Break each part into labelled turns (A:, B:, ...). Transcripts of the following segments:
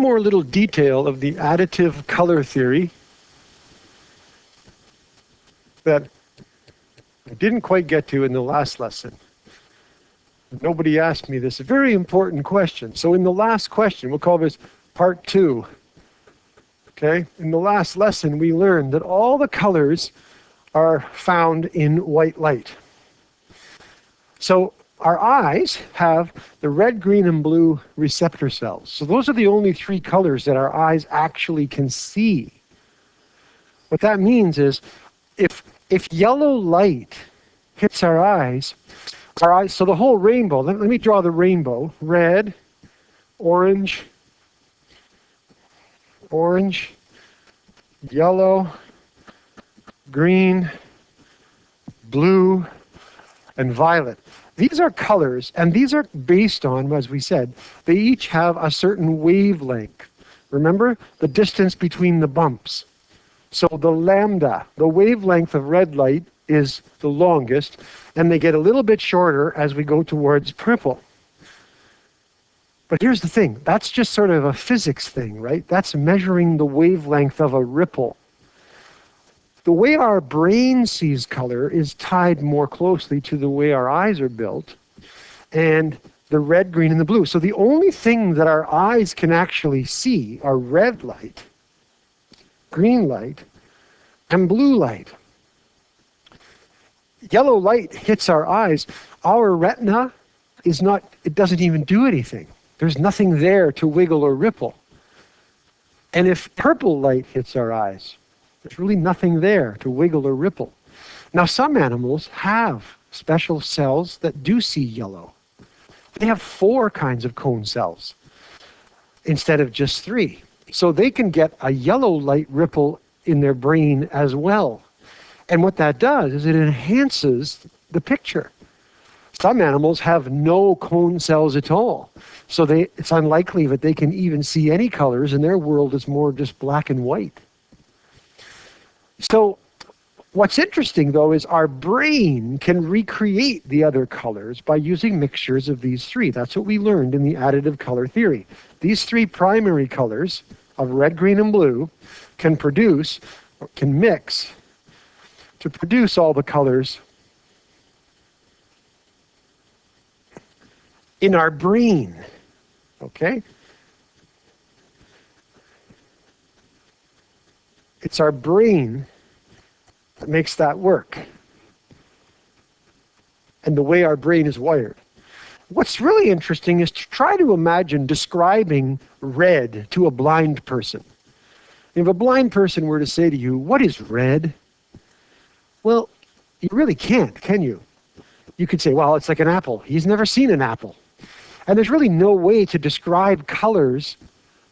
A: more little detail of the additive color theory that I didn't quite get to in the last lesson. Nobody asked me this very important question. So in the last question, we'll call this part 2. Okay? In the last lesson, we learned that all the colors are found in white light. So our eyes have the red, green, and blue receptor cells. So those are the only 3 colors that our eyes actually can see. What that means is if yellow light hits our eyes, so the whole rainbow, let me draw the rainbow. Red, orange, yellow, green, blue, and violet. These are colors, and these are based on, as we said, they each have a certain wavelength. Remember the distance between the bumps. So the lambda, the wavelength of red light, is the longest, and they get a little bit shorter as we go towards purple. But here's the thing, that's just sort of a physics thing, right? That's measuring the wavelength of a ripple. The way our brain sees color is tied more closely to the way our eyes are built, and the red, green, and the blue. So the only thing that our eyes can actually see are red light, green light, and blue light. Yellow light hits our eyes. Our retina is not, it doesn't even do anything. There's nothing there to wiggle or ripple. And if purple light hits our eyes, there's really nothing there to wiggle or ripple. Now, some animals have special cells that do see yellow. They have 4 kinds of cone cells instead of just 3. So they can get a yellow light ripple in their brain as well. And what that does is it enhances the picture. Some animals have no cone cells at all. So it's unlikely that they can even see any colors, and their world is more just black and white. So what's interesting, though, is our brain can recreate the other colors by using mixtures of these 3. That's what we learned in the additive color theory. These 3 primary colors of red, green, and blue can mix to produce all the colors in our brain. Okay? It's our brain that makes that work, and the way our brain is wired. What's really interesting is to try to imagine describing red to a blind person. If a blind person were to say to you, "What is red?" Well, you really can't, can you? You could say, well, it's like an apple. He's never seen an apple. And there's really no way to describe colors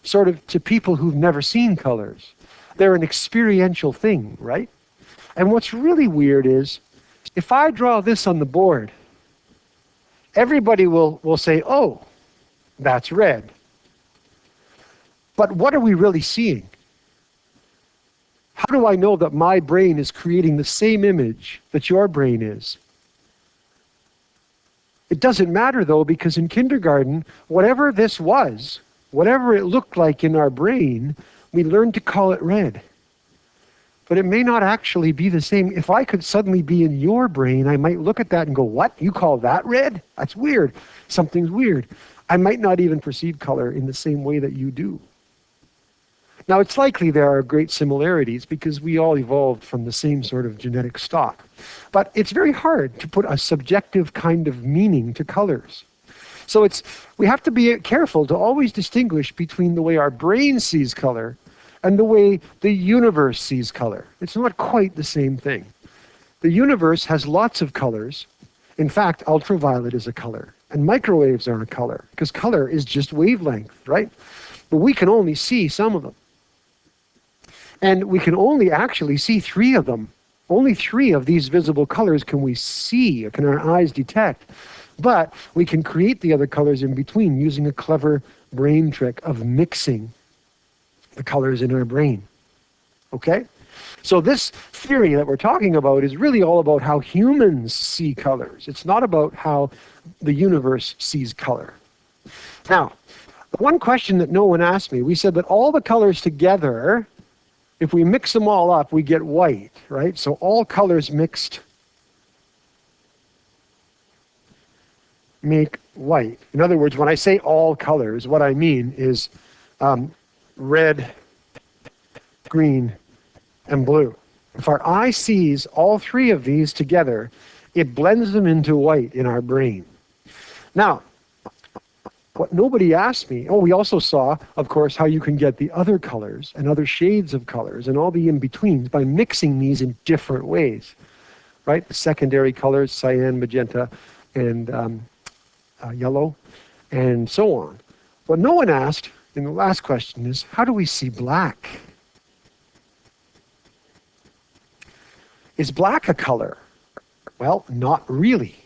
A: sort of to people who've never seen colors. They're an experiential thing, right? And what's really weird is, if I draw this on the board, everybody will say, oh, that's red. But what are we really seeing? How do I know that my brain is creating the same image that your brain is? It doesn't matter, though, because in kindergarten, whatever this was, whatever it looked like in our brain, we learned to call it red. But it may not actually be the same. If I could suddenly be in your brain, I might look at that and go, what? You call that red? That's weird. Something's weird. I might not even perceive color in the same way that you do. Now, it's likely there are great similarities because we all evolved from the same sort of genetic stock. But it's very hard to put a subjective kind of meaning to colors. So we have to be careful to always distinguish between the way our brain sees color and the way the universe sees color. It's not quite the same thing. The universe has lots of colors. In fact, ultraviolet is a color, and microwaves are a color, because color is just wavelength, right? But we can only see some of them. And we can only actually see 3 of them. Only 3 of these visible colors can we see, or can our eyes detect. But we can create the other colors in between using a clever brain trick of mixing the colors in our brain. Okay? So this theory that we're talking about is really all about how humans see colors. It's not about how the universe sees color. Now, The one question that no one asked me, we said that all the colors together, if we mix them all up, we get white, right? So all colors mixed make white. In other words, when I say all colors, what I mean is red, green, and blue. If our eye sees all three of these together, it blends them into white in our brain. Now, what nobody asked me, we also saw, of course, how you can get the other colors and other shades of colors and all the in-betweens by mixing these in different ways, right? The secondary colors, cyan, magenta, and yellow, and so on. What no one asked in the last question is, how do we see black? Is black a color? Well, not really.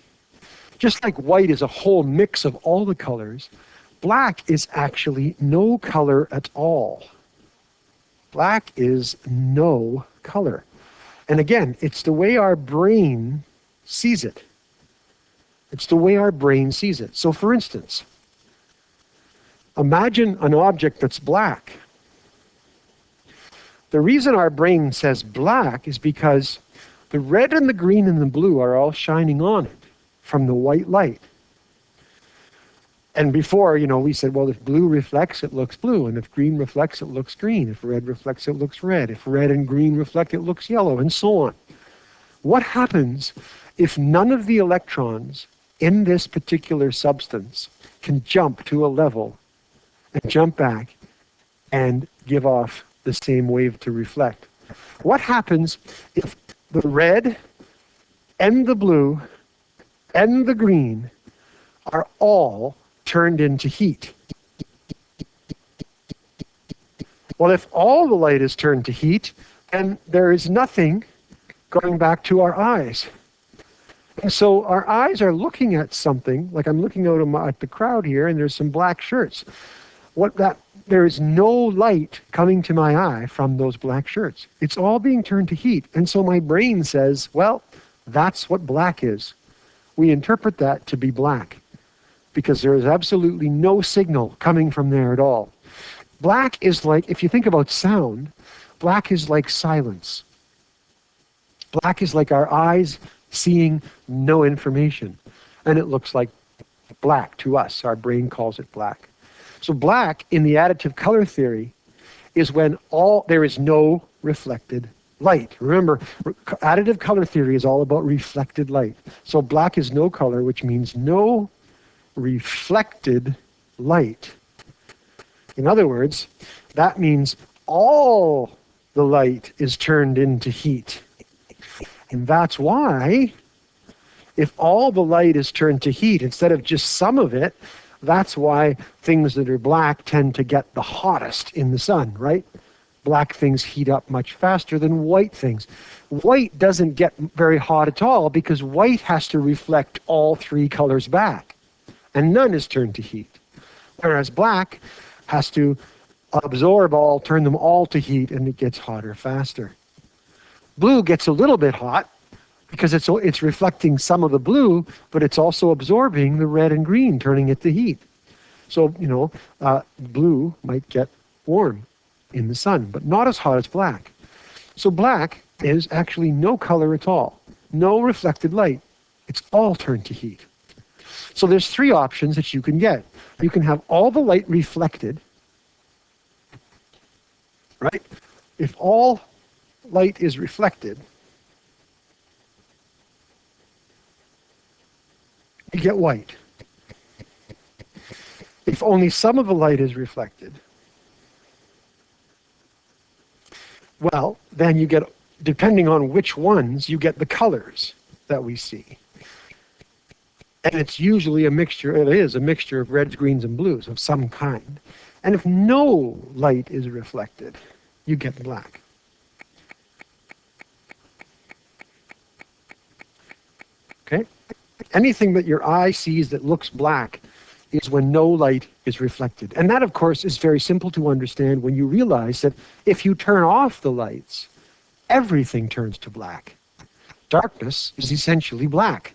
A: Just like white is a whole mix of all the colors, black is actually no color at all. Black is no color. And again, it's the way our brain sees it. It's the way our brain sees it. So for instance, imagine an object that's black. The reason our brain says black is because the red and the green and the blue are all shining on it from the white light. And before, we said, well, if blue reflects, it looks blue. And if green reflects, it looks green. If red reflects, it looks red. If red and green reflect, it looks yellow, and so on. What happens if none of the electrons in this particular substance can jump to a level and jump back and give off the same wave to reflect? What happens if the red and the blue and the green are all turned into heat? Well, if all the light is turned to heat, then there is nothing going back to our eyes. And so our eyes are looking at something, like I'm looking out at the crowd here, and there's some black shirts. There is no light coming to my eye from those black shirts. It's all being turned to heat. And so my brain says, well, that's what black is. We interpret that to be black because there is absolutely no signal coming from there at all. Black is like, if you think about sound, black is like silence. Black is like our eyes seeing no information. And it looks like black to us. Our brain calls it black. So black in the additive color theory is when there is no reflected light. Remember, additive color theory is all about reflected light. So black is no color, which means no reflected light. In other words, that means all the light is turned into heat. And that's why, if all the light is turned to heat instead of just some of it, that's why things that are black tend to get the hottest in the sun, right? Black things heat up much faster than white things. White doesn't get very hot at all because white has to reflect all three colors back, and none is turned to heat. Whereas black has to turn them all to heat, and it gets hotter faster. Blue gets a little bit hot because it's reflecting some of the blue, but it's also absorbing the red and green, turning it to heat. So, blue might get warm in the sun, but not as hot as black. So black is actually no color at all, no reflected light. It's all turned to heat. So there's three options that you can get. You can have all the light reflected, right? If all light is reflected, you get white. If only some of the light is reflected, well, then you get, depending on which ones, you get the colors that we see. And it's usually it is a mixture of reds, greens, and blues of some kind. And if no light is reflected, you get black. Okay? Anything that your eye sees that looks black is when no light is reflected. And that, of course, is very simple to understand when you realize that if you turn off the lights, everything turns to black. Darkness is essentially black.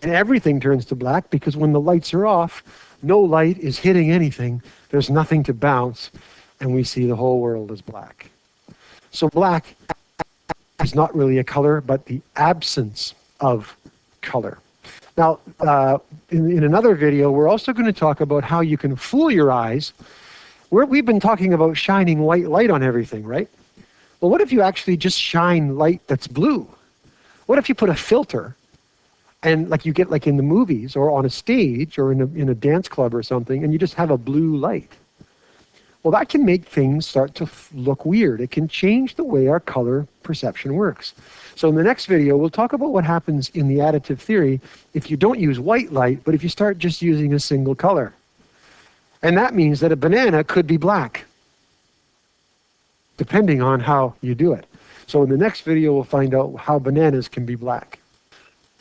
A: And everything turns to black because when the lights are off, no light is hitting anything, there's nothing to bounce, and we see the whole world as black. So black is not really a color, but the absence of color. Now, in another video, we're also going to talk about how you can fool your eyes. We've been talking about shining white light on everything, right? Well, what if you actually just shine light that's blue? What if you put a filter, and like you get like in the movies or on a stage or in a dance club or something, and you just have a blue light? Well, that can make things start to look weird. It can change the way our color perception works. So in the next video, we'll talk about what happens in the additive theory if you don't use white light, but if you start just using a single color. And that means that a banana could be black, depending on how you do it. So in the next video, we'll find out how bananas can be black.